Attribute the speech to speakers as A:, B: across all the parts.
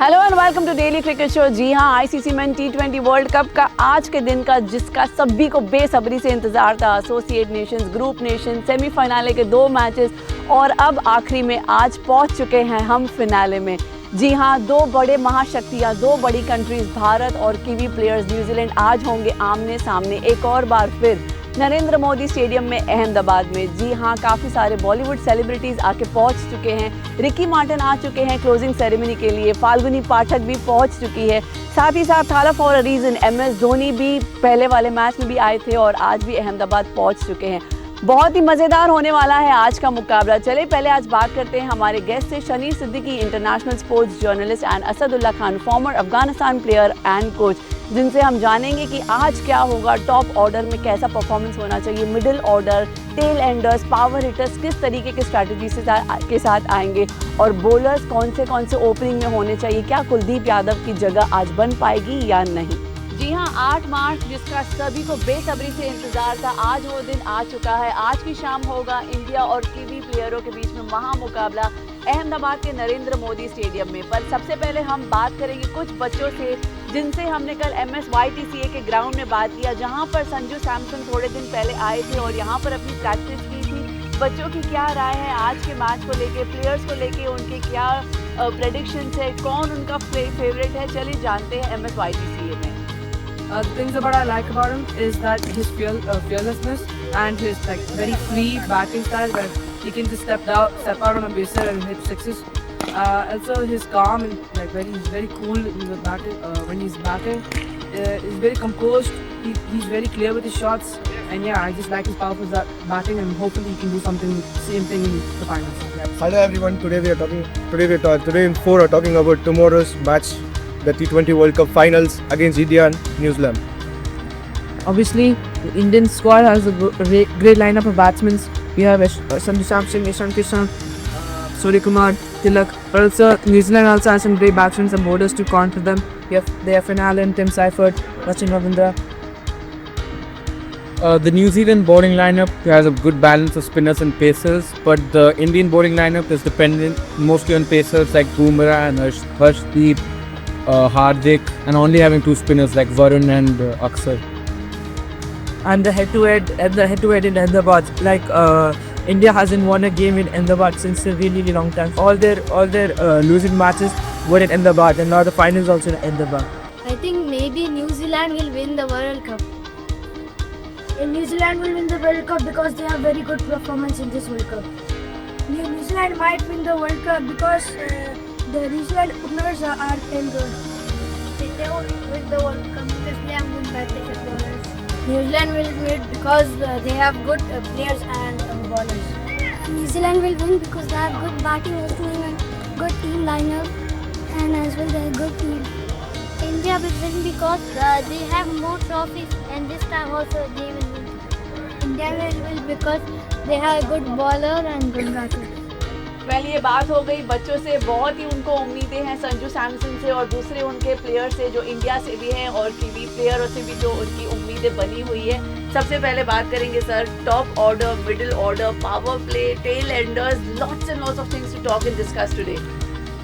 A: Hello and welcome to daily cricket show. जी हाँ, ICC men टी20 वर्ल्ड कप का आज के दिन का जिसका सभी को बेसब्री से इंतजार था। Associate Nations, group nation, semifinal के 2 मैचेस और अब आखिरी में आज पहुंच चुके हैं हम फिनाले में। जी हाँ, 2 बड़े महाशक्तियाँ, 2 बड़ी कंट्रीज भारत और कीवी प्लेयर्स न्यूजीलैंड आज होंगे आमने सामने एक और बार फिर नरेंद्र मोदी स्टेडियम में अहमदाबाद में। जी हाँ, काफ़ी सारे बॉलीवुड सेलिब्रिटीज़ आके पहुंच चुके हैं। रिकी मार्टिन आ चुके हैं क्लोजिंग सेरेमनी के लिए, फाल्गुनी पाठक भी पहुंच चुकी है, साथ ही साथ थाला for a reason MS Dhoni भी पहले वाले मैच में भी आए थे और आज भी अहमदाबाद पहुंच चुके हैं। बहुत ही मज़ेदार होने वाला है आज का मुकाबला। चले पहले आज बात करते हैं हमारे गेस्ट से, Shaneer Siddiqui, international sports journalist, and Asadullah Khan, former Afghanistan player and coach, जिनसे हम जानेंगे कि आज क्या होगा, टॉप ऑर्डर में कैसा परफॉर्मेंस होना चाहिए, middle order, tell Anders, power hitters किस तरीके की स्ट्रैटेजी के साथ आएंगे और बॉलर्स कौन से ओपनिंग में होने चाहिए, क्या कुलदीप यादव की जगह आज बन पाएगी या नहीं। जी हाँ, 8 मार्च जिसका सभी को बेसब्री से इंतजार था, आज वो दिन आ चुका है। आज की शाम होगा इंडिया और कीवी प्लेयरों के बीच में महामुकाबला अहमदाबाद के नरेंद्र मोदी स्टेडियम में। पर सबसे पहले हम बात करेंगे कुछ बच्चों से जिनसे हमने कल MSYTCA के ग्राउंड में बात किया, जहां पर संजू सैमसन थोड़े दिन पहले आए थे और यहां पर अपनी प्रैक्टिस की थी। बच्चों की क्या राय है आज के मैच को लेके, प्लेयर्स को लेके उनके क्या प्रेडिक्शंस है, कौन उनका फेवरेट है, चलिए जानते हैं MSYTCA में।
B: The things that I like about him is that his fearlessness and his very free batting style, where he can just step out on a baser and hit sixes. Also his calm and he's very cool in the batting when he's batting. He's very composed. He's very clear with his shots, and yeah, I just like his powerful batting, and hopefully he can do same thing in the finals. Yeah.
C: Hello everyone. Today in 4 are talking about tomorrow's match, the T20 World Cup finals against India and New Zealand.
B: Obviously, the Indian squad has a great lineup of batsmen. We have Sanju Samson, Ishan Kishan, Surya Kumar, Tilak. But also, New Zealand also has some great batsmen and bowlers to counter them. They have Finn Allen, Tim Seifert, Sachin Ravindra.
D: The New Zealand bowling lineup has a good balance of spinners and pacers, but the Indian bowling lineup is dependent mostly on pacers like Bumrah and Harshdeep, Hardik, and only having 2 spinners like Varun and Aksar.
B: And the head-to-head in Ahmedabad, India hasn't won a game in Ahmedabad since a really long time. All their losing matches were in Ahmedabad, and now the finals also in Ahmedabad.
E: I think maybe New Zealand will win the World Cup.
F: And New Zealand will win the World Cup because they have very good performance in this World Cup. New Zealand might win the World Cup because the New Zealand openers are good.
E: They will win the World Cup because they have good batting bowlers. New Zealand will win because they have good players and bowlers.
F: New Zealand will win because they have good batting and good team lineup, and as well they have good team.
E: India will win because they have more trophies, and this time also they will win. India will win because they have good bowler and good batter.
A: Well ये बात हो गई बच्चों से, बहुत ही उनको उम्मीदें हैं संजू सैमसन से और दूसरे उनके प्लेयर से जो इंडिया से भी हैं और कीवी प्लेयरों से भी जो उनकी उम्मीदें बनी हुई है। सबसे पहले बात करेंगे sir, top order, middle order, power play, tail enders, lots and lots of things to talk and discuss today.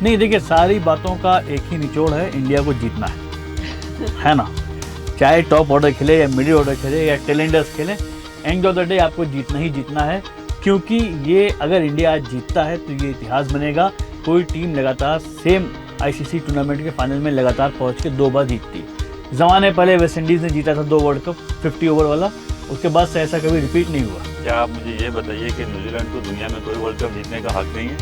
G: नहीं देखिए, सारी बातों का एक ही निचोड़ है, इंडिया को जीतना है ना। चाहे टॉप ऑर्डर खेले या मिडिल ऑर्डर खेले या टेल एंडर्स खेले, एंड ऑफ द डे आपको जीतना ही जीतना है, क्योंकि ये अगर इंडिया आज जीतता है तो ये इतिहास बनेगा। कोई टीम लगातार सेम आईसीसी टूर्नामेंट के फाइनल में लगातार पहुंच के 2 बार जीतती है। ज़माने पहले वेस्ट इंडीज़ ने जीता था 2 वर्ल्ड कप 50 ओवर वाला, उसके बाद से ऐसा कभी रिपीट नहीं हुआ।
H: क्या आप मुझे ये बताइए कि न्यूजीलैंड को दुनिया में कोई वर्ल्ड कप जीतने का हक नहीं है?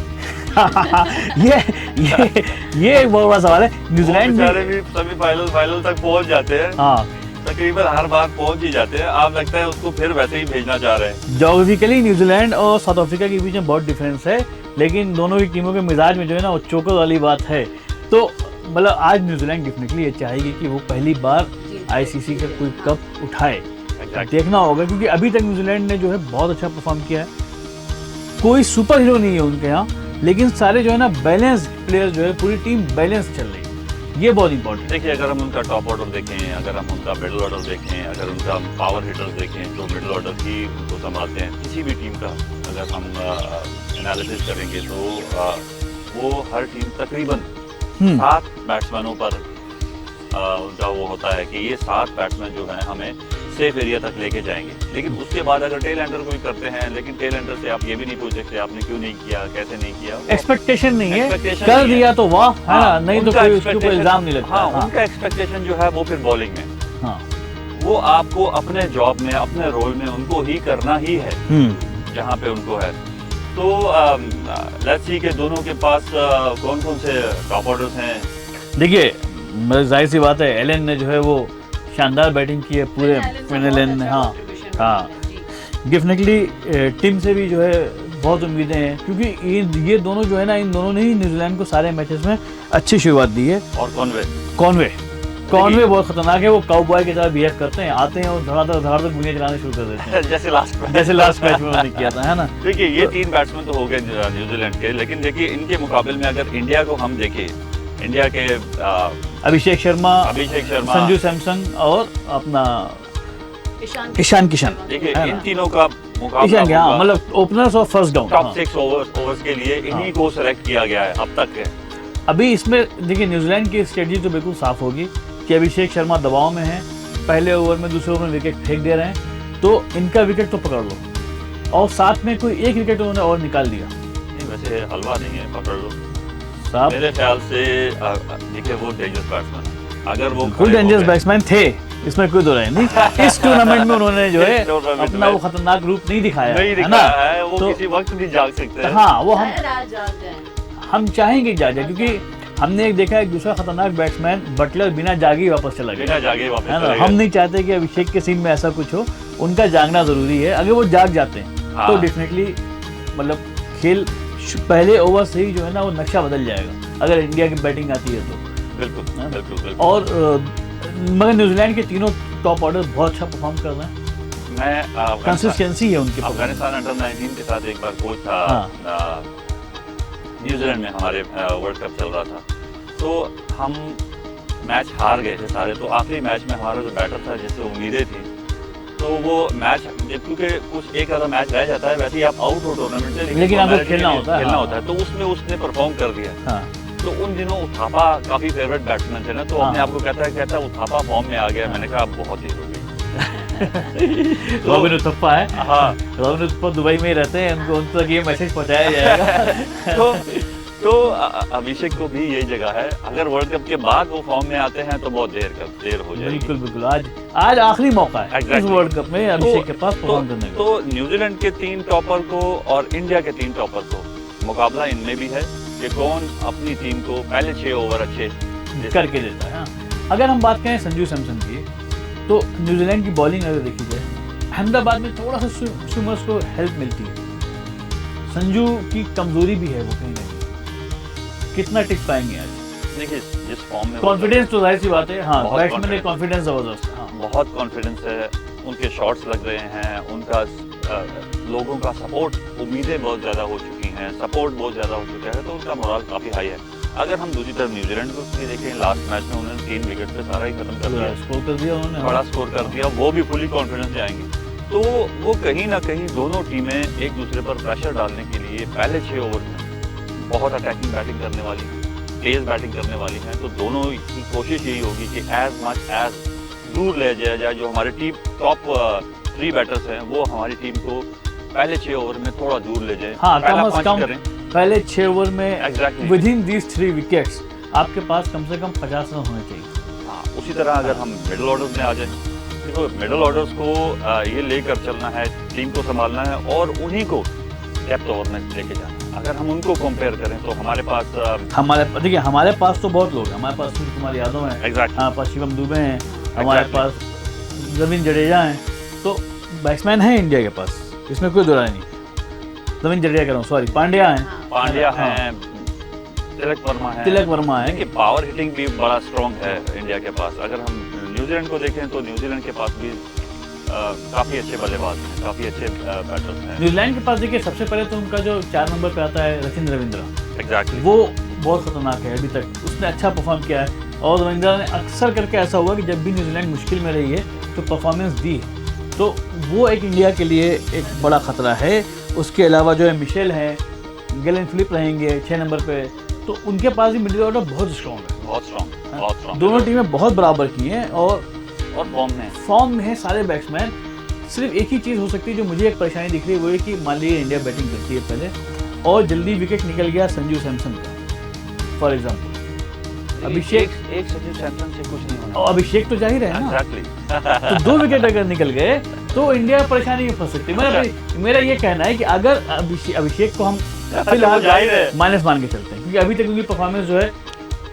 G: ये एक बहुत बड़ा सवाल है। न्यूजीलैंड
H: भी सभी फाइनल तक पहुंच जाते हैं।
G: हाँ,
H: तकरीबन हर बार पहुंच ही जाते हैं। आप लगता है उसको फिर वैसे ही भेजना चाह रहे हैं।
G: ज्योग्राफिकली न्यूजीलैंड और साउथ अफ्रीका के बीच में बहुत डिफरेंस है, लेकिन दोनों की टीमों के मिजाज में जो है ना वो चोकर वाली बात है। तो मतलब आज न्यूजीलैंड डेफिनेटली ये चाहेगी कि वो पहली बार आईसीसी का कोई कप उठाए। देखना होगा, क्योंकि अभी तक न्यूजीलैंड ने जो है बहुत अच्छा परफॉर्म किया है। कोई सुपर हीरो नहीं है उनके यहाँ, लेकिन सारे जो है ना बैलेंस प्लेयर जो है, पूरी टीम बैलेंस चल रही है, ये बहुत इंपॉर्टेंट है।
H: देखिए, अगर हम उनका टॉप ऑर्डर देखें, अगर हम उनका मिडिल ऑर्डर देखें, अगर उनका पावर हिटर्स देखें जो मिडिल ऑर्डर की उनको संभालते हैं, किसी भी टीम का अगर हम एनालिसिस करेंगे तो वो हर टीम तकरीबन 7 बैट्समैनों पर उनका वो होता है कि ये 7 बैट्समैन जो हैं हमें सेफ एरिया तक लेके जाएंगे। लेकिन उसके बाद अगर टेल एंडर कोई करते हैं, लेकिन टेल एंडर से आप ये भी नहीं पूछ सकते आपने क्यों नहीं किया, कैसे नहीं किया।
G: एक्सपेक्टेशन नहीं है,
H: Expectation
G: कर
H: नहीं है।
G: दिया तो वाह, है ना, नहीं तो
H: उनका
G: कोई उसके ऊपर
H: expectation-
G: इल्जाम नहीं लगता।
H: हाँ, उनका एक्सपेक्टेशन जो है वो फिर बॉलिंग में,
G: हाँ।
H: वो आपको अपने जॉब में, अपने रोल में उनको ही करना ही है जहाँ पे उनको है। तो लेट्स सी के दोनों के पास कौन कौन से टॉप ऑर्डर्स हैं।
G: देखिए, जाहिर सी बात है, एलन ने जो है वो शानदार बैटिंग की है पूरे एलन ने। हाँ हाँ, डेफिनेटली टीम से भी जो है बहुत उम्मीदें हैं, क्योंकि ये दोनों जो है ना, इन दोनों ने ही न्यूजीलैंड को सारे मैचेस में अच्छी शुरुआत दी है।
H: और
G: कॉनवे बहुत खतरनाक है, वो काउबॉय की तरह बिहेव करते हैं, आते हैं और धड़ाधड़ गोलियां चलाने शुरू कर देते हैं
H: जैसे लास्ट
G: मैच में उन्होंने किया था, है ना।
H: देखिए ये 3 बैट्समैन तो हो गए न्यूजीलैंड के, लेकिन देखिए इनके मुकाबले में अगर इंडिया को हम देखें, इंडिया के
G: अभिषेक शर्मा, संजू सैमसन और अपना ईशान किशन।
H: देखिए
G: है
H: इन
G: ना?
H: तीनों का मुकाबला
G: ईशान क्या,
H: होगा।
G: मतलब ओपनर्स और फर्स्ट डाउन।
H: टॉप 6 ओवर्स के लिए इन्हीं को सेलेक्ट किया गया है अब तक है।
G: अभी इसमें देखिए न्यूजीलैंड की स्ट्रेटजी तो बिल्कुल साफ होगी कि अभिषेक शर्मा दबाव में है, पहले ओवर में दूसरे ओवर में विकेट फेंक दे रहे हैं, तो इनका विकेट तो पकड़ लो, और साथ में कोई एक विकेट उन्होंने और निकाल दिया।
H: नहीं, वैसे हलवा नहीं है, पकड़ लो
G: साहब,
H: मेरे ख्याल से। देखिए वो डेंजरस बैट्समैन, अगर वो
G: फुल डेंजरस बैट्समैन थे, इसमें कोई दो राय नहीं। इस टूर्नामेंट में उन्होंने जो है अपना वो खतरनाक रूप नहीं दिखाया
H: नहीं
G: है ना,
H: दिखाया है, वो
G: तो
H: किसी वक्त भी जाग सकते हैं।
G: हाँ, वो हम चाहेंगे जा जाए, क्योंकि हमने एक देखा एक दूसरा खतरनाक बैट्समैन बटलर बिना जागे ही वापस चला गया,
H: बिना जागे वापस
G: है ना।
H: चले गए।
G: हम नहीं चाहते कि अभिषेक के सीन में ऐसा कुछ हो, उनका जागना जरूरी है। अगर वो जाग जाते हैं
H: हाँ।
G: तो डेफिनेटली मतलब खेल पहले ओवर से ही जो है ना वो नक्शा बदल जाएगा, अगर इंडिया की बैटिंग आती है तो।
H: बिल्कुल।
G: और मगर न्यूजीलैंड के तीनों टॉप ऑर्डर बहुत अच्छा परफॉर्म कर रहे हैं,
H: मैं
G: कंसिस्टेंसी है उनके।
H: अफगानिस्तान अंडर 19 के साथ एक बार कोच था,
G: हाँ।
H: न्यूजीलैंड में हमारे वर्ल्ड कप चल रहा था, तो हम मैच हार गए थे सारे। तो आखिरी मैच में हमारा जो बैटर था जिससे उम्मीदें थी, तो वो मैच क्योंकि कुछ एक आधा मैच रह जाता है, वैसे ही आप आउट हो टूर्नामेंट से,
G: लेकिन आपको
H: formality
G: खेलना
H: के लिए
G: होता है,
H: खेलना
G: हाँ।
H: होता है। तो उसमें उसने परफॉर्म कर दिया।
G: हाँ।
H: तो उन दिनों उथापा काफी फेवरेट बैट्समैन थे ना, तो अपने
G: हाँ।
H: आपको कहता उथापा फॉर्म में आ गया। मैंने कहा अब बहुत देर हो गई।
G: रॉबिन उथप्पा है,
H: हाँ,
G: रॉबिन उथप्पा दुबई में ही रहते हैं, उनको उन तक ये मैसेज पहुंचाया जाएगा।
H: तो अभिषेक को भी यही जगह है, अगर वर्ल्ड कप के बाद वो फॉर्म में आते हैं तो बहुत देर हो जाएगी।
G: बिल्कुल आज आखिरी मौका है इस वर्ल्ड कप में अभिषेक के पास परफॉर्म करने का।
H: तो न्यूजीलैंड के 3 टॉपर को और इंडिया के 3 टॉपर को मुकाबला इनमें भी है कि कौन अपनी टीम को पहले 6 ओवर अच्छे
G: करके देता है। हाँ। अगर हम बात करें संजू सैमसन की, तो न्यूजीलैंड की बॉलिंग अगर देखी जाए, अहमदाबाद में थोड़ा सा स्विमर्स को हेल्प मिलती है, संजू की कमजोरी भी है वो कहीं ना कहीं। कितना टिक पाएंगे आज?
H: देखिए जिस फॉर्म में
G: कॉन्फिडेंस तो जाहिर सी बात है, हाँ,
H: बहुत
G: बैट्समैन में
H: confidence।
G: कॉन्फिडेंस जबरदस्त है। हाँ।
H: बहुत कॉन्फिडेंस है, उनके शॉट्स लग रहे हैं, उनका लोगों का सपोर्ट, उम्मीदें बहुत ज़्यादा हो चुकी हैं, सपोर्ट बहुत ज़्यादा हो चुका है, तो उनका मोरल काफ़ी हाई है। अगर हम दूसरी तरफ न्यूजीलैंड को भी देखें, लास्ट मैच में उन्होंने 3 विकेट पे सारा ही खत्म कर दिया,
G: स्कोर कर दिया उन्होंने,
H: बड़ा स्कोर कर दिया, वो भी फुली कॉन्फिडेंस जाएंगे। तो वो कहीं ना कहीं दोनों टीमें एक दूसरे पर प्रेशर डालने के लिए पहले 6 ओवर में बहुत अटैकिंग बैटिंग करने वाली हैं, तेज बैटिंग करने वाली हैं। तो दोनों की कोशिश यही होगी कि एज मच एज दूर ले जाया जाए। जो हमारे टीम टॉप 3 बैटर्स हैं वो हमारी टीम को पहले 6 ओवर में थोड़ा दूर ले जाए।
G: हाँ,
H: पहला
G: कम से
H: punch
G: कम
H: करें।
G: पहले 6 ओवर में
H: Exactly।
G: With in these 3 wickets आपके पास कम से कम 50 रन होने चाहिए।
H: हाँ, उसी तरह अगर हम मिडिल ऑर्डर्स में आ जाए, देखो मिडिल ऑर्डर्स को ये लेकर चलना है, टीम को संभालना है और उन्हीं को डेप्थ ओवर में लेके जाना है। अगर हम उनको कंपेयर करें तो हमारे पास
G: देखिए हमारे पास तो बहुत लोग हैं, हमारे पास सूर्य कुमार यादव हैं,
H: एग्जैक्ट
G: हमारे पास शिवम दुबे हैं, हमारे पास रविंद्र जडेजा हैं, तो बैट्समैन हैं इंडिया के पास, इसमें कोई दो राय नहीं। रविंद्र जडेजा कह रहा हूँ, सॉरी, पांड्या हैं, तिलक वर्मा है।
H: देखिए पावर हिटिंग भी बड़ा स्ट्रॉन्ग है इंडिया के पास। अगर हम न्यूजीलैंड को देखें तो न्यूजीलैंड के पास भी काफ़ी अच्छे बल्लेबाज हैं, काफ़ी अच्छे बैटर्स हैं।
G: न्यूजीलैंड के पास देखिए सबसे पहले तो उनका जो 4 नंबर पे आता है सचिन रविंद्र,
H: एग्जैक्टली
G: वो बहुत खतरनाक है, अभी तक उसने अच्छा परफॉर्म किया है। और रविंद्र ने अक्सर करके ऐसा हुआ कि जब भी न्यूजीलैंड मुश्किल में रही है तो परफॉर्मेंस दी है, तो वो एक इंडिया के लिए एक बड़ा खतरा है। उसके अलावा जो है मिशेल है, गैलन फिलिप रहेंगे 6 नंबर पे, तो उनके पास भी मिडिल ऑर्डर बहुत स्ट्रॉन्ग है,
H: बहुत स्ट्रॉन्ग
G: दोनों टीमें बहुत बराबर की हैं और
H: फॉर्म में
G: है सारे बैट्समैन। सिर्फ एक ही चीज़ हो सकती है जो मुझे एक परेशानी दिख रही है, वो है कि मान लीजिए इंडिया बैटिंग करती है पहले और जल्दी विकेट निकल गया संजू सैमसन का फॉर एग्जाम्पल, अभिषेक
H: एक सचिन सैमसन से कुछ नहीं होना।
G: और अभिषेक तो जा ही रहे हैं ना,
H: एग्जैक्टली
G: तो 2 विकेट अगर निकल गए तो इंडिया परेशानी में फंस सकती है। मेरा ये कहना है कि अगर अभिषेक को हम फिलहाल माइनस मान के चलते हैं, क्योंकि अभी तक उनकी परफॉर्मेंस जो है,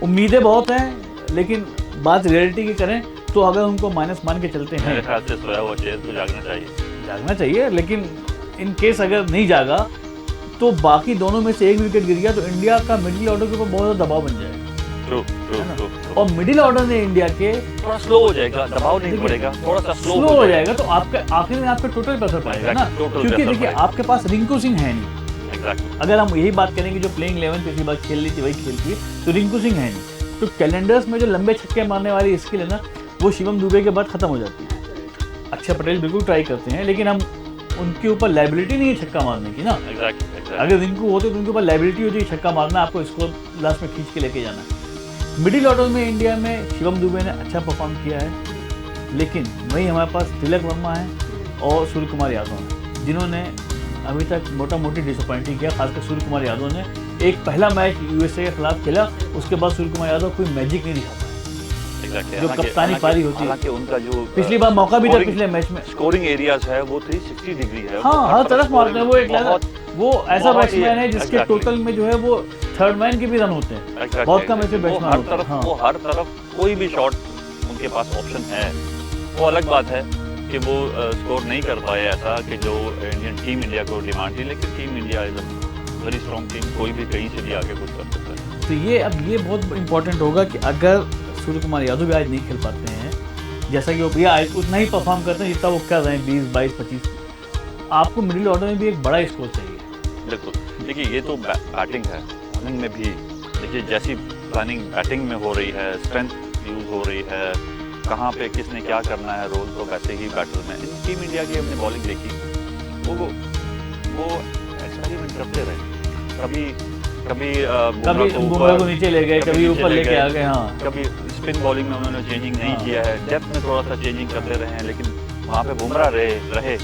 G: उम्मीदें बहुत हैं लेकिन बात रियलिटी की करें तो अगर उनको माइनस मान के चलते हैं,
H: मेरे ख्याल से सोया हुआ शेर को
G: जागना चाहिए, लेकिन इन केस अगर नहीं जागा तो बाकी दोनों में से एक विकेट गिर गया तो इंडिया का मिडिल ऑर्डर के ऊपर बहुत ज़्यादा दबाव बन जाएगा।
H: ट्रू।
G: और मिडिल ऑर्डर ने इंडिया के
H: थोड़ा स्लो हो जाएगा, दबाव नहीं पड़ेगा, थोड़ा सा स्लो
G: हो जाएगा तो आपके आखिर में आपके टोटल प्रेशर पड़ेगा ना, क्योंकि देखिए आपके पास रिंकू सिंह है नहीं।
H: एग्जैक्टली।
G: अगर हम यही बात करें कि जो प्लेइंग 11 पिछली बार खेल रही थी वही खेलती है, तो रिंकू सिंह है नहीं, तो कैलेंडर्स में जो लंबे छक्के मारने वाली स्किल है ना, वो शिवम दुबे के बाद खत्म हो जाती है। अक्षर पटेल बिल्कुल ट्राई करते हैं लेकिन हम उनके ऊपर लाइबिलिटी नहीं है छक्का मारने की ना। अगर रिंकू होते तो उनके ऊपर लाइबिलिटी होती है छक्का मारना, आपको स्कोर लास्ट में खींच के लेके जाना है। मिडिल ऑर्डर में इंडिया में शिवम दुबे ने अच्छा परफॉर्म किया है, लेकिन वहीं हमारे पास तिलक वर्मा है और सूर्य कुमार यादव हैं, जिन्होंने अभी तक मोटा मोटी डिसअपॉइंटिंग किया। खासकर सूर्य कुमार यादव ने एक पहला मैच यूएसए के खिलाफ खेला, उसके बाद सूर्य कुमार यादव कोई मैजिक नहीं दिखा पाया। जो कप्तानी पारी होती है,
H: हालांकि उनका जो
G: पिछली बार मौका भी था पिछले मैच में,
H: स्कोरिंग एरियाज है वो 360 डिग्री है।
G: हाँ, हर तरफ मारते हैं वो ऐसा बैट्समैन है जिसके टोटल में जो है वो थर्ड मैन के भी रन होते हैं, बहुत कम ऐसे बैट्समैन होते हैं।
H: वो हर तरफ कोई भी शॉट उनके पास ऑप्शन है। वो अलग बात है कि वो स्कोर नहीं कर पाए ऐसा कि जो इंडियन टीम इंडिया को डिमांड थी, लेकिन team India is a very strong team, कोई भी कहीं से भी आगे कुछ कर सकता है।
G: तो ये बहुत इंपॉर्टेंट होगा कि अगर सूर्य कुमार यादव भी आज नहीं खेल पाते हैं, जैसा कि वो भैया आज उतना ही परफॉर्म करते हैं जितना वो कर रहे हैं 20, 22, 25, आपको मिडिल ऑर्डर में भी एक बड़ा स्कोर चाहिए।
H: बिल्कुल, देखिए ये तो बैटिंग है, बॉलिंग में भी देखिए जैसी प्लानिंग बैटिंग में हो रही है, स्ट्रेंथ यूज़ हो रही है, कहाँ पे किसने क्या करना है रोल, तो वैसे ही बैटर में टीम इंडिया की हमने बॉलिंग देखी, वो एक्सपेरिमेंट करते रहे, कभी
G: बुमराह को नीचे ले गए, कभी ऊपर लेके आ गए, हाँ,
H: कभी स्पिन बॉलिंग में उन्होंने चेंजिंग नहीं किया है, डेप्थ में थोड़ा सा चेंजिंग करते रहे हैं, लेकिन वहाँ पे बुमराह रहे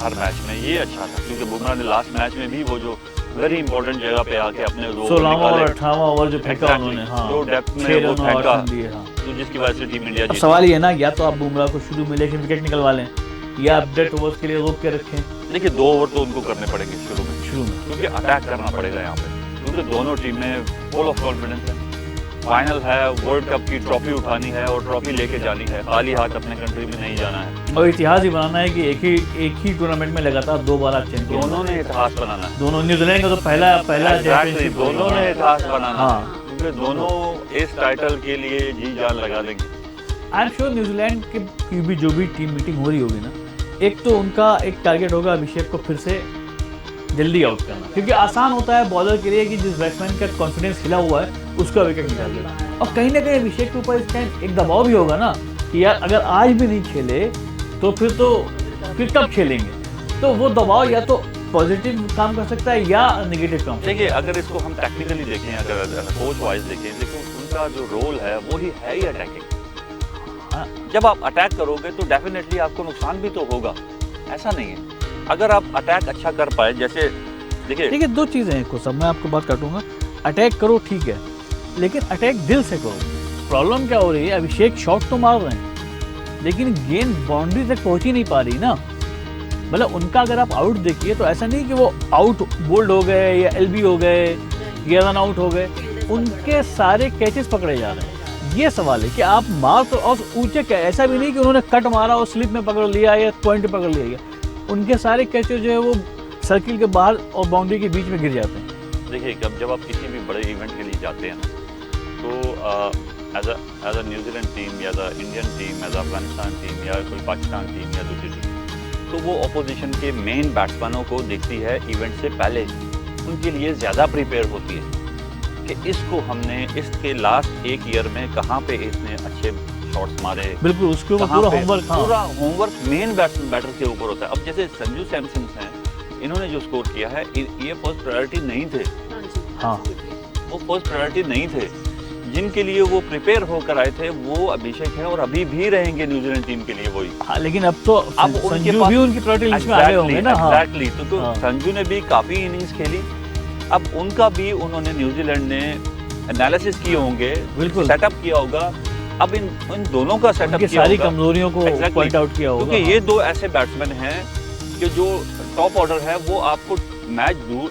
H: हर मैच में। ये अच्छा था क्योंकि बुमराह ने लास्ट मैच में भी वो जो वेरी इंपॉर्टेंट जगह पे आके अपने
G: 16वां और 18वां ओवर जो फेंका उन्होंने, हाँ,
H: जो डेप्थ में वो फेंका,
G: हाँ,
H: तो जिसकी वजह से टीम इंडिया जीती।
G: सवाल ये ना, या तो आप बुमराह को शुरू में लेके विकेट निकलवा लें या आप डेथ ओवर्स के लिए रोक के रखें।
H: देखिए 2 ओवर तो उनको करने पड़ेंगे शुरू में, क्योंकि अटैक करना पड़ेगा यहाँ पे, क्योंकि दोनों टीमें फुल ऑफ कॉन्फिडेंस है। फाइनल है, वर्ल्ड कप की ट्रॉफी उठानी है और ट्रॉफी लेके जानी है, खाली हाथ अपने कंट्री में नहीं जाना है
G: और इतिहास ही बनाना है कि एक ही टूर्नामेंट में लगातार 2 बार आप चैंपियन।
H: दोनों ने इतिहास बनाना है,
G: दोनों, न्यूजीलैंड का तो पहला चैंपियनशिप,
H: दोनों ने इतिहास बनाना है,
G: हाँ,
H: क्योंकि दोनों इस टाइटल के लिए जी जान लगा देंगे।
G: आई एम श्योर न्यूजीलैंड की भी जो भी टीम मीटिंग हो रही होगी ना, एक तो उनका एक टारगेट होगा अभिषेक को फिर से जल्दी आउट करना, क्योंकि आसान होता है बॉलर के लिए कि जिस बैट्समैन का कॉन्फिडेंस हिला हुआ है उसका विकेट निकाल देना, और कहीं ना कहीं अभिषेक के ऊपर इस टाइम एक दबाव भी होगा ना कि यार अगर आज भी नहीं खेले तो फिर कब खेलेंगे, तो वो दबाव या तो पॉजिटिव काम कर सकता है या नेगेटिव काम।
H: देखिए अगर इसको हम टेक्निकली देखें, अगर कोच वाइज देखें, देखो उनका जो रोल है वो ही है ही अटैकिंग। जब आप अटैक करोगे तो डेफिनेटली आपको नुकसान भी तो होगा, ऐसा नहीं है। अगर आप अटैक अच्छा कर पाए, जैसे देखिए
G: 2 चीज़ें हैं को सब, मैं आपको बात काटूंगा, अटैक करो ठीक है, लेकिन अटैक दिल से करो। प्रॉब्लम क्या हो रही है, अभिषेक शॉट तो मार रहे हैं लेकिन गेंद बाउंड्री तक पहुंच ही नहीं पा रही ना। मतलब उनका अगर आप आउट देखिए तो ऐसा नहीं कि वो आउट बोल्ड हो गए या एलबी हो गए या रन आउट हो गए, उनके सारे कैचेस पकड़े जा रहे हैं। ये सवाल है कि आप मार तो और ऊंचे, ऐसा भी नहीं कि उन्होंने कट मारा और स्लिप में पकड़ लिया या पॉइंट पे पकड़ लिया, उनके सारे कैचेस जो है वो सर्किल के बाहर और बाउंड्री के बीच में गिर जाते हैं।
H: देखिए जब आप किसी भी बड़े इवेंट के लिए जाते हैं ना, तो एज अ न्यूजीलैंड टीम या the Indian team, as Afghanistan team या कोई पाकिस्तान टीम या दूसरी टीम, तो वो अपोजिशन के मेन बैट्समैनों को देखती है इवेंट से पहले, उनके लिए ज़्यादा प्रिपेयर होती है कि इसको हमने इसके लास्ट 1 ईयर में कहाँ पे इसने अच्छे शॉट्स मारे।
G: बिल्कुल, उसके ऊपर पूरा
H: होमवर्क मेन बैटर के ऊपर होता है। अब जैसे संजू सैमसन हैं, इन्होंने जो स्कोर किया है ये फर्स्ट प्रायोरिटी नहीं थे,
G: हाँ,
H: वो फर्स्ट प्रायोरिटी नहीं थे। जिनके लिए वो प्रिपेयर होकर आए थे वो अभिषेक है और अभी भी रहेंगे न्यूजीलैंड टीम के लिए वही।
G: हाँ, लेकिन अब तो
H: अब उनके
G: संजू
H: पास
G: भी उनकी प्रायोरिटी लिस्ट में आगे होंगे ना। हाँ।
H: एग्जैक्टली, तो
G: हाँ।
H: संजू ने भी काफी इनिंग्स खेली, अब उनका भी उन्होंने न्यूजीलैंड ने एनालिसिस किए होंगे,
G: बिल्कुल
H: सेटअप किया होगा। अब इन दोनों का सेटअप किया
G: सारी
H: होगा,
G: कमजोरियों को
H: Exactly.
G: पॉइंट आउट किया होगा।
H: क्योंकि ये दो ऐसे बैट्समैन हैं कि जो टॉप ऑर्डर है वो आपको मैच दूर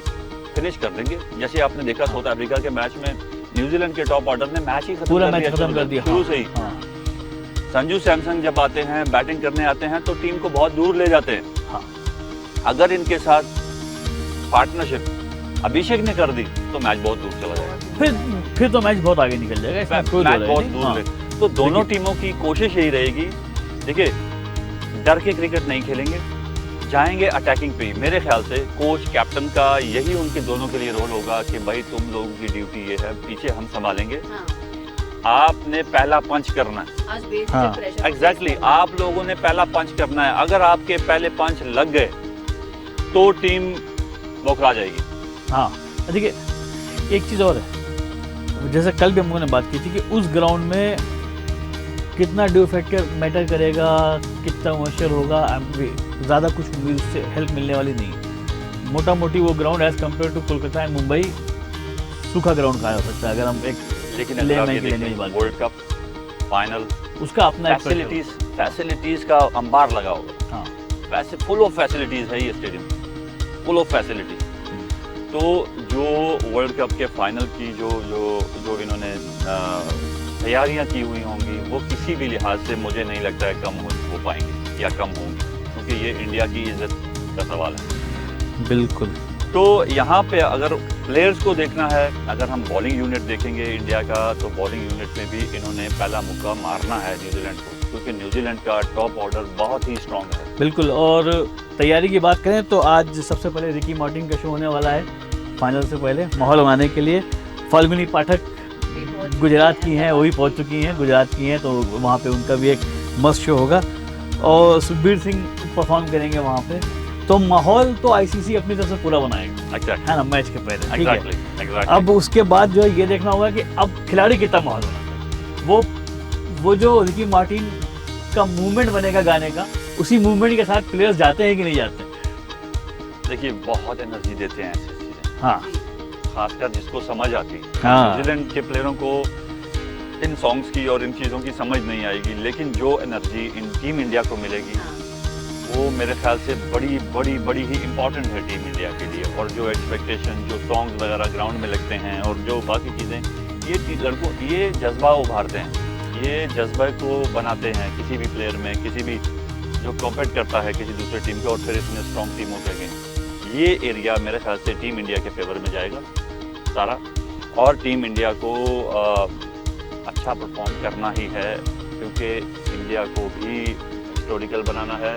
H: फिनिश कर देंगे। जैसे आपने देखा साउथ अफ्रीका के मैच में न्यूजीलैंड के टॉप ऑर्डर ने मैच ही
G: पूरा मैच खत्म कर दिया
H: शुरू से ही।
G: हाँ।
H: संजू सैमसन जब आते हैं बैटिंग करने आते हैं तो टीम को बहुत दूर ले जाते हैं।
G: हाँ।
H: अगर इनके साथ पार्टनरशिप अभिषेक ने कर दी तो मैच बहुत दूर चला जाएगा,
G: फिर तो मैच बहुत आगे निकल जाएगा, इसमें कोई
H: मैच
G: दो राय
H: बहुत
G: नहीं।
H: दूर
G: हाँ।
H: है। तो दोनों टीमों की कोशिश यही रहेगी, देखिए डर के क्रिकेट नहीं खेलेंगे, जाएंगे अटैकिंग पे। मेरे ख्याल से कोच कैप्टन का यही उनके दोनों के लिए रोल होगा कि भाई तुम लोगों की ड्यूटी ये है, पीछे हम संभालेंगे, आपने पहला पंच करना है।
G: हाँ।
H: एग्जैक्टली, आप लोगों ने पहला पंच करना है। अगर आपके पहले पंच लग गए तो टीम बौखला जाएगी।
G: हाँ, देखिए एक चीज़ और है, जैसे कल भी हम लोगों ने बात की थी कि उस ग्राउंड में कितना ड्यू फैक्टर मैटर करेगा, कितना मशर होगा, ज़्यादा कुछ उससे हेल्प मिलने वाली नहीं। मोटा मोटी वो ground as compare to Kolkata and Mumbai सूखा ग्राउंड कहा जा सकता है, अगर हम एक
H: लेकिन अगर आप ये देखें वर्ल्ड कप फाइनल,
G: उसका अपना एक
H: फैसिलिटीज का अंबार लगा होगा।
G: हाँ।
H: वैसे फुल ऑफ फैसिलिटीज है ये स्टेडियम, फुल ऑफ फैसिलिटीज। तो जो वर्ल्ड कप के फाइनल की जो इन्होंने तैयारियां की हुई होंगी वो किसी भी लिहाज से मुझे नहीं लगता है कम हो पाएंगे या कम होंगी, क्योंकि ये इंडिया की इज्जत का सवाल है।
G: बिल्कुल।
H: तो यहाँ पे अगर प्लेयर्स को देखना है, अगर हम बॉलिंग यूनिट देखेंगे इंडिया का, तो बॉलिंग यूनिट में भी इन्होंने पहला मुक्का मारना है न्यूजीलैंड को, क्योंकि न्यूजीलैंड का टॉप ऑर्डर बहुत ही स्ट्रॉन्ग है।
G: बिल्कुल। और तैयारी की बात करें तो आज सबसे पहले रिकी मार्टिन का शो होने वाला है फाइनल से पहले, माहौल बनाने के लिए। फाल्गुनी पाठक गुजरात की हैं, वही पहुंच चुकी हैं, गुजरात की हैं, तो वहाँ पे उनका भी एक मस्त शो होगा। और सुखबीर सिंह परफॉर्म करेंगे वहाँ पे। तो माहौल तो आईसीसी अपनी तरफ से पूरा बनाएगा, है ना, मैच के पहले। ठीक है। अब उसके बाद जो है ये देखना होगा कि अब खिलाड़ी कितना माहौल बनाता है। वो जो रिकी मार्टिन का मूवमेंट बनेगा गाने का, उसी मूवमेंट के साथ प्लेयर्स जाते हैं कि नहीं जाते?
H: देखिए बहुत एनर्जी देते हैं ऐसी चीजें।
G: हाँ,
H: खासकर जिसको समझ आती है।
G: हाँ।
H: न्यूजीलैंड के प्लेयरों को इन सॉन्ग्स की और इन चीज़ों की समझ नहीं आएगी, लेकिन जो एनर्जी इन टीम इंडिया को मिलेगी वो मेरे ख्याल से बड़ी ही इम्पोर्टेंट है टीम इंडिया के लिए। और जो एक्सपेक्टेशन, जो सॉन्ग्स वगैरह ग्राउंड में लगते हैं और जो बाकी चीज़ें, ये लड़कों ये जज्बा उभारते हैं, ये जज्बे को बनाते हैं किसी भी प्लेयर में, किसी भी जो कॉम्पीट करता है किसी दूसरे टीम के और फिर इतने स्ट्रॉन्ग टीमों के अगेंस्ट। ये एरिया मेरे ख्याल से टीम इंडिया के फेवर में जाएगा सारा, और टीम इंडिया को अच्छा परफॉर्म करना ही है, क्योंकि इंडिया को भी हिस्टोरिकल बनाना है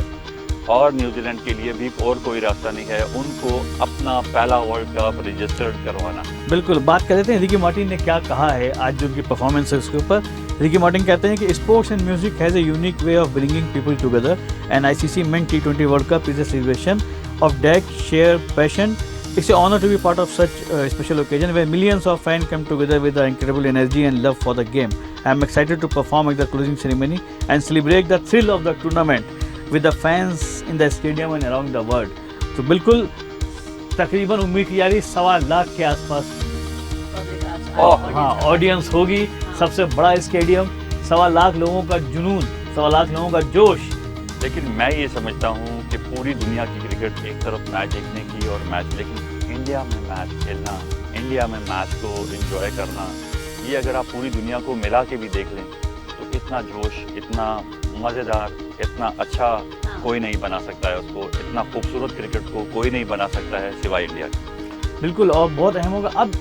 H: और न्यूजीलैंड के लिए भी और कोई रास्ता नहीं है, उनको अपना पहला वर्ल्ड कप रजिस्टर्ड करवाना।
G: बिल्कुल। बात कर लेते हैं रिकी मार्टिन ने क्या कहा है आज जो उनकी परफॉर्मेंस है उसके ऊपर। रिकी मार्टिन कहते हैं कि sports and music has a unique way of bringing people together and ICC main T20 world cup is a celebration of that shared passion. It's an honor to be part of such a special occasion where millions of fans come together with the incredible energy and love for the game. I'm excited to perform at the closing ceremony and celebrate the thrill of the tournament with the fans in the stadium and around the world. तो बिल्कुल तकरीबन उम्मीद की जा रही 1.25 लाख के आसपास हाँ ऑडियंस होगी। सबसे बड़ा स्टेडियम, 1.25 लाख लोगों का जुनून, 1.25 लाख लोगों का जोश।
H: लेकिन मैं ये समझता हूँ कि पूरी दुनिया की क्रिकेट एक तरफ मैच देखने की और मैच, लेकिन इंडिया में मैच खेलना, इंडिया में मैच को एंजॉय करना, ये अगर आप पूरी दुनिया को मिला के भी देख लें तो इतना जोश, इतना मज़ेदार, इतना अच्छा कोई नहीं बना सकता है उसको, इतना खूबसूरत क्रिकेट को कोई नहीं बना सकता है सिवाय इंडिया के।
G: बिल्कुल। और बहुत अहम होगा। अब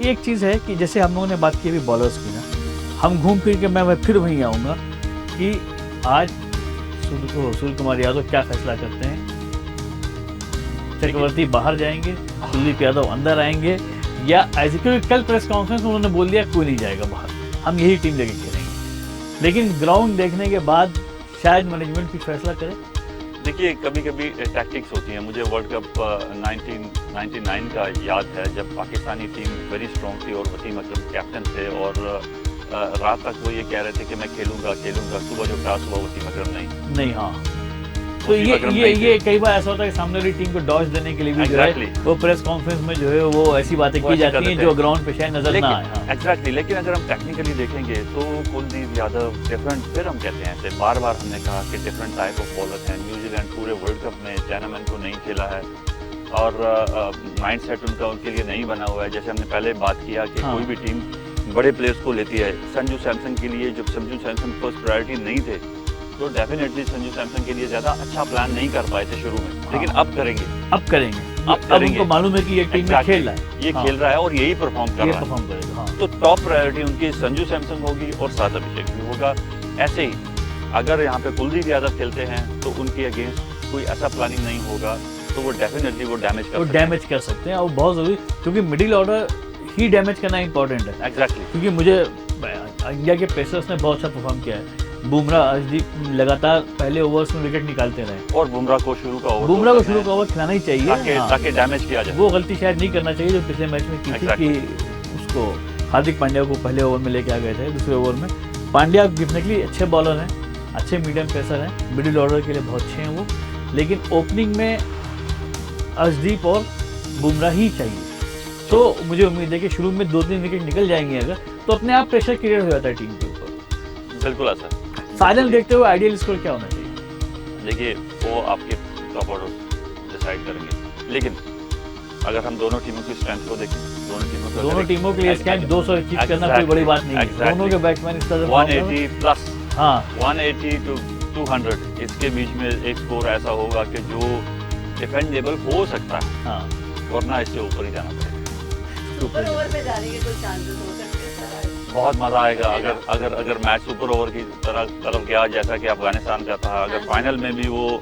G: एक चीज़ है कि जैसे हम लोगों ने बात की अभी बॉलर्स की ना, हम घूम फिर के मैं फिर वहीं आऊँगा कि आज सूर्य कुमार यादव क्या फैसला करते हैं। चक्रवर्ती बाहर जाएंगे, कुलदीप यादव अंदर आएंगे, या ऐसे, क्योंकि कल प्रेस कॉन्फ्रेंस में उन्होंने बोल दिया कोई नहीं जाएगा बाहर, हम यही टीम लेके खेलेंगे। लेकिन ग्राउंड देखने के बाद शायद मैनेजमेंट भी फैसला करे
H: देखिए कभी कभी टैक्टिक्स होती हैं। मुझे वर्ल्ड कप 1999 का याद है जब पाकिस्तानी टीम वेरी स्ट्रॉन्ग थी और वसीम अकरम कैप्टन थे और रात तक वो ये कह रहे थे कि मैं खेलूंगा। सुबह जो टॉस हुआ वसीम अकरम नहीं।
G: हाँ, तो ये कई बार ऐसा होता है कि सामने वाली टीम को डॉज देने के लिए भी जो है वो प्रेस कॉन्फ्रेंस में जो है वो ऐसी बातें की जाती हैं जो ग्राउंड पे शायद नजर ना आए।
H: एग्जैक्टली, लेकिन अगर हम टेक्निकली देखेंगे तो कुलदीप यादव डिफरेंट, फिर हम कहते हैं ऐसे बार बार हमने कहा कि डिफरेंट टाइप ऑफ बॉलर हैं। न्यूजीलैंड पूरे वर्ल्ड कप में चैनामैन को नहीं खेला है और माइंड सेट उनका उनके लिए नहीं बना हुआ है। जैसे हमने पहले बात किया कि कोई भी टीम बड़े प्लेयर्स को लेती है। संजू सैमसन के लिए जब संजू सैमसन फर्स्ट प्रायोरिटी नहीं थे तो डेफिनेटली संजू सैमसन के लिए ज्यादा अच्छा प्लान नहीं कर पाए थे शुरू में, लेकिन अब करेंगे। अब उनको
G: मालूम है कि ये टीम में खेल रहा है,
H: ये खेल रहा है और यही परफॉर्म कर रहा है। तो टॉप प्रायोरिटी उनकी संजू सैमसन होगी और साथ अभिषेक भी होगा। ऐसे ही अगर यहाँ पे कुलदीप यादव खेलते हैं तो उनके अगेंस्ट कोई ऐसा प्लानिंग नहीं होगा तो वो डेफिनेटली वो डैमेज कर सकते हैं और बहुत जरूरी, क्योंकि मिडिल ऑर्डर ही डैमेज करना इंपॉर्टेंट है। एग्जैक्टली,
G: क्योंकि मुझे इंडिया के पेसर्स ने बहुत अच्छा परफॉर्म किया है। बुमराह अर्शदीप लगातार पहले ओवर्स में विकेट निकालते रहे और
H: बुमराह को शुरू का
G: ओवर खिलाना ही चाहिए
H: ताकि डैमेज किया जाए।
G: वो गलती शायद नहीं करना चाहिए जो पिछले मैच में की थी कि उसको हार्दिक पांड्या को पहले ओवर में लेके आ गए थे। दूसरे ओवर में पांड्या डेफिनेटली अच्छे बॉलर हैं, अच्छे मीडियम पेसर हैं, मिडिल ऑर्डर के लिए बहुत अच्छे हैं वो, लेकिन ओपनिंग में अर्शदीप और बुमराह ही चाहिए। तो मुझे उम्मीद है कि शुरू में 2-3 विकेट निकल जाएंगे अगर, तो अपने आप प्रेशर क्रिएट हो जाता है टीम के ऊपर।
H: बिल्कुल ऐसा।
G: फाइनल देखते हुए आइडियल स्कोर क्या होना चाहिए?
H: देखिए वो आपके टॉप ऑर्डर डिसाइड करेंगे, लेकिन अगर हम दोनों टीमों की स्ट्रेंथ को देखें, दोनों टीमों
G: के लिए स्ट्रेंथ 200 अचीव करना कोई बड़ी बात नहीं है। दोनों के बैट्समैन इस तरह
H: 180 प्लस,
G: हाँ
H: 180 to 200 इसके बीच में एक स्कोर ऐसा होगा कि जो डिफेंडेबल हो सकता है,
G: हाँ,
H: वरना इससे ऊपर ही जाना पड़ेगा।
A: सुपर ओवर पे जाने के कुछ चांसेस हो सकते हैं।
H: बहुत मजा आएगा अगर मैच सुपर ओवर की तरफ गया जैसा कि अफगानिस्तान का था। अगर फाइनल में भी वो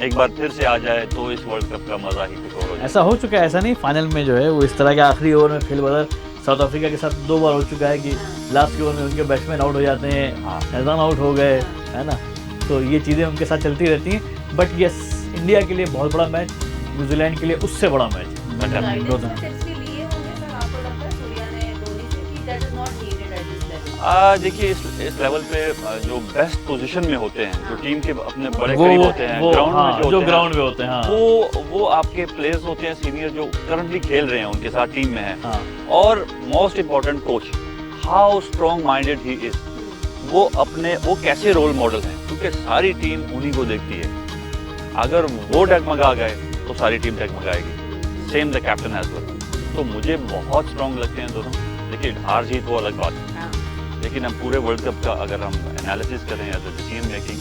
H: एक बार फिर से आ जाए तो इस वर्ल्ड कप का मजा ही कुछ और हो जाए।
G: ऐसा हो चुका है, ऐसा नहीं फाइनल में जो है वो इस तरह के आखिरी ओवर में फिल बदल साउथ अफ्रीका के साथ 2 बार हो चुका है कि लास्ट के ओवर में उनके बैट्समैन आउट हो जाते हैं, हैजान आउट हो गए, है ना। तो ये चीज़ें उनके साथ चलती रहती हैं। बट यस, इंडिया के लिए बहुत बड़ा मैच, न्यूजीलैंड के लिए उससे बड़ा मैच।
H: देखिए इस लेवल पे जो बेस्ट पोजीशन में होते हैं, जो टीम के अपने बड़े करीब होते हैं,
G: ग्राउंड में होते हैं,
H: वो आपके प्लेयर्स होते हैं सीनियर जो करंटली खेल रहे हैं, उनके साथ टीम में है। और most important coach, how strong minded he is, वो कैसे रोल मॉडल है, क्योंकि सारी टीम उन्हीं को देखती है। अगर वो डगमगा गए तो सारी टीम डगमगाएगी। Same the captain as well. तो मुझे बहुत स्ट्रॉन्ग लगते हैं दोनों, लेकिन हार जीत वो अलग बात है। लेकिन हम पूरे वर्ल्ड कप का अगर हम एनालिसिस करें as a decision making,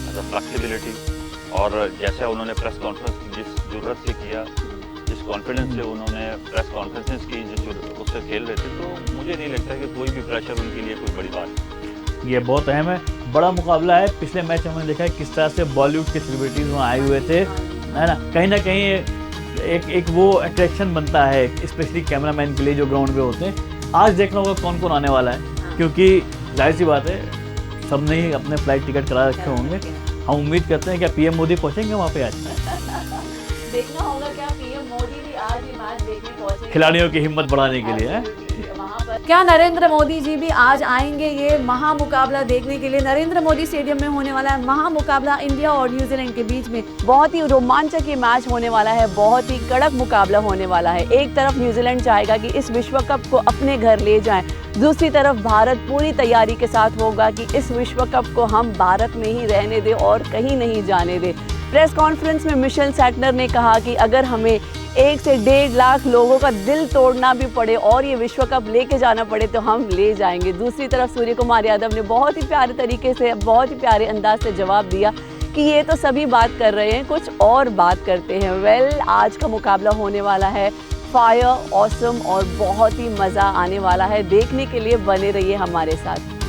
H: as a flexibility, और जैसे उन्होंने प्रेस कॉन्फ्रेंस जिस जरूरत से किया, जिस कॉन्फिडेंस से उन्होंने प्रेस कॉन्फ्रेंसेस की, उससे खेल रहे थे, तो मुझे नहीं लगता कि कोई भी प्रेशर उनके लिए कोई बड़ी बात है।
G: ये बहुत अहम है, बड़ा मुकाबला है। पिछले मैच में हमने देखा है किस तरह से बॉलीवुड के सेलिब्रिटीज़ वहाँ आए हुए थे, है ना कहीं एक वो अट्रैक्शन बनता है, स्पेशली कैमरामैन के लिए जो ग्राउंड पे होते हैं। आज देखना होगा कौन कौन आने वाला है, क्योंकि जाहिर सी बात है सबने ही अपने फ्लाइट टिकट करा रखे होंगे। हम उम्मीद करते हैं क्या पीएम मोदी पहुंचेंगे वहाँ पे आज?
A: देखना होगा क्या पीएम मोदी भी आज ये मैच देखने पहुंचेंगे,
G: खिलाड़ियों की हिम्मत बढ़ाने के लिए।
A: क्या नरेंद्र मोदी जी भी आज आएंगे ये महामुकाबला देखने के लिए? नरेंद्र मोदी स्टेडियम में होने वाला है महामुकाबला इंडिया और न्यूजीलैंड के बीच में। बहुत ही रोमांचक ये मैच होने वाला है, बहुत ही कड़क मुकाबला होने वाला है। एक तरफ न्यूजीलैंड चाहेगा कि इस विश्व कप को अपने घर ले जाएं, दूसरी तरफ भारत पूरी तैयारी के साथ होगा कि इस विश्व कप को हम भारत में ही रहने दें और कहीं नहीं जाने दें। प्रेस कॉन्फ्रेंस में मिशेल सैटनर ने कहा कि अगर हमें 1 से 1.5 लाख लोगों का दिल तोड़ना भी पड़े और ये विश्व कप लेके जाना पड़े तो हम ले जाएंगे। दूसरी तरफ सूर्य कुमार यादव ने बहुत ही प्यारे तरीके से, बहुत ही प्यारे अंदाज से जवाब दिया कि ये तो सभी बात कर रहे हैं, कुछ और बात करते हैं। आज का मुकाबला होने वाला है फायर, ऑसम और बहुत ही मज़ा आने वाला है। देखने के लिए बने रहिए हमारे साथ।